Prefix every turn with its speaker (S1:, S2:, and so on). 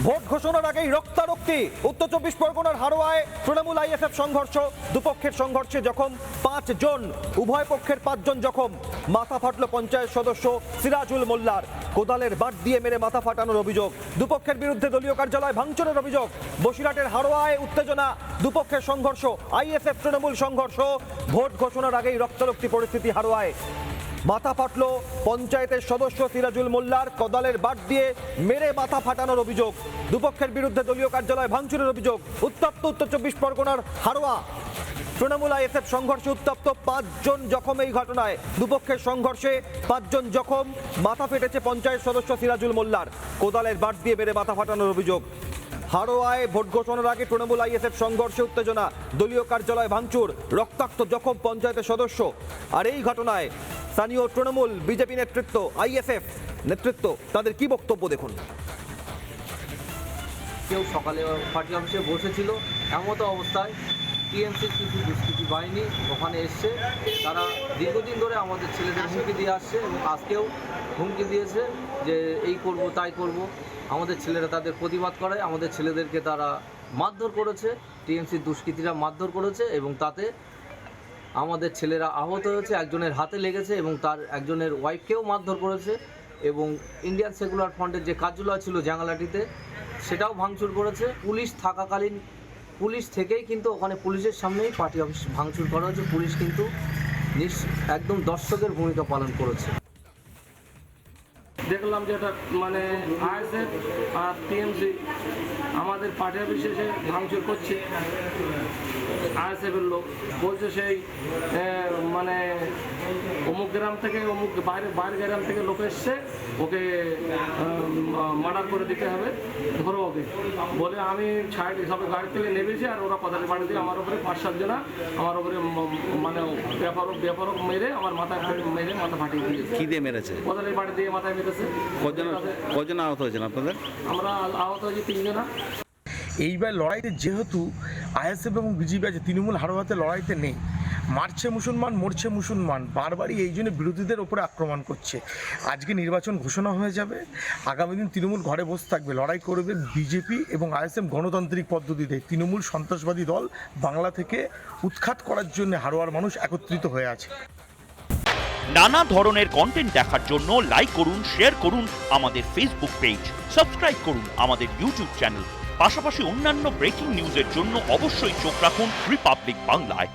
S1: Vote ঘোষণার আগেই রক্তারক্তি উত্তর 24 পরগনার হারোয়ায় তৃণমূল আইএসএফ সংঘর্ষ, দুপক্ষের সংঘর্ষে জখম 5 জন, উভয় পক্ষের 5 জন জখম। মাথা ফাটল পঞ্চায়েত সদস্য সিরাজুল মোল্লার, কোদালের বাট দিয়ে মেরে মাথা ফাটানোর অভিযোগ। দুপক্ষের বিরুদ্ধে দলীয় কার্যালয় ভাঙচুরের অভিযোগ। বসিরহাটের হারোয়ায় উত্তেজনা, দুপক্ষের সংঘর্ষ, আইএসএফ তৃণমূল সংঘর্ষ। ভোট ঘোষণার আগেই রক্তারক্তি পরিস্থিতি হারোয়ায়। মাথা ফাটল পঞ্চায়েতের সদস্য সিরাজুল মোল্লার, কোদালের বাট দিয়ে মেরে মাথা ফাটানোর অভিযোগ। দুপক্ষের বিরুদ্ধে দলীয় কার্যালয় ভাঙচুরের অভিযোগ। উত্তপ্ত উত্তর 24 পরগনার হারোয়া। তৃণমূল আইএসএফ সংঘর্ষে উত্তপ্ত, 5 জন জখম এই ঘটনায়। দুপক্ষের সংঘর্ষে 5 জন জখম, মাথা ফেটেছে পঞ্চায়েত সদস্য সিরাজুল মোল্লার, কোদালের বাট দিয়ে মেরে মাথা ফাটানোর অভিযোগ। হারোয়ায় ভোট ঘোষণার আগে তৃণমূল আইএসএফ সংঘর্ষে উত্তেজনা, দলীয় কার্যালয় ভাঙচুর, রক্তাক্ত জখম পঞ্চায়েতের সদস্য। আর এই ঘটনায় স্থানীয় তৃণমূল, বিজেপি নেতৃত্ব, আইএসএফ নেতৃত্ব, তাদের কি বক্তব্য দেখুন।
S2: কেউ সকালে পার্টি অফিসে বসেছিল, এমতো অবস্থায় টিএমসির কিছু দুষ্কৃতী বাহিনী ওখানে এসছে। তারা দীর্ঘদিন ধরে আমাদের ছেলেদের হুমকি দিয়ে আসছে এবং আজকেও হুমকি দিয়েছে যে এই করব তাই করব। আমাদের ছেলেরা তাদের প্রতিবাদ করায় আমাদের ছেলেদেরকে তারা মারধর করেছে, টিএমসির দুষ্কৃতীরা মারধর করেছে এবং তাতে আমাদের ছেলেরা আহত হয়েছে, একজনের হাতে লেগেছে এবং তার একজনের ওয়াইফকেও মারধর করেছে। এবং ইন্ডিয়ান সেকুলার ফ্রন্টের যে কার্যালয় ছিল জাঙ্গালাটিতে, সেটাও ভাঙচুর করেছে। পুলিশ থাকাকালীন, পুলিশ থেকেই কিন্তু ওখানে পুলিশের সামনেই পার্টি অফিস ভাঙচুর করা হয়েছে। পুলিশ কিন্তু একদম দর্শকের ভূমিকা পালন করেছে।
S3: দেখলাম যে এটা মানে আইএসএফ আর টিএমসি আমাদের পার্টি অফিসে এসে ভাঙচুর করছে। আইএসএফের লোক বলছে সেই মানে অমুক গ্রাম থেকে অমুক বাইরের গ্রাম থেকে লোক এসছে, ওকে মার্ডার করে দিতে হবে, ধরো ওকে বলে। আমি ছাড় সবাই গাড়ি থেকে নেমেছি আর ওরা কোদালের বাড়ি দিয়ে আমার উপরে 5-7 জনা আমার উপরে মানে ব্যাপারক মেরে আমার মাথায় মেরে মাথা ফাটিয়ে দিয়েছে।
S4: কি দিয়ে মেরেছে?
S3: কোদালের বাড়ি দিয়ে মাথায় মেরেছে।
S4: কজন আহত হয়েছেন আপনাদের?
S3: আমরা আহত হয়েছি 3 জনা।
S5: এইবার লড়াইতে যেহেতু আইএসএফ এবং বিজেপি আছে, তৃণমূল হারোয়াতে লড়াইতে নেই। মারছে মুসলমান, মরছে মুসলমান, বারবারই এই জন্য বিরোধীদের ওপরে আক্রমণ করছে। আজকে নির্বাচন ঘোষণা হয়ে যাবে, আগামী দিন তৃণমূল ঘরে বসে থাকবে, লড়াই করবে বিজেপি এবং আইএসএফ গণতান্ত্রিক পদ্ধতিতে। তৃণমূল সন্ত্রাসবাদী দল, বাংলা থেকে উৎখাত করার জন্য হারোয়ার মানুষ একত্রিত হয়ে আছে।
S6: নানা ধরনের কন্টেন্ট দেখার জন্য লাইক করুন, শেয়ার করুন আমাদের ফেসবুক পেজ, সাবস্ক্রাইব করুন আমাদের ইউটিউব চ্যানেল। পাশাপাশি অন্যান্য ব্রেকিং নিউজের জন্য অবশ্যই চোখ রাখুন রিপাবলিক বাংলায়।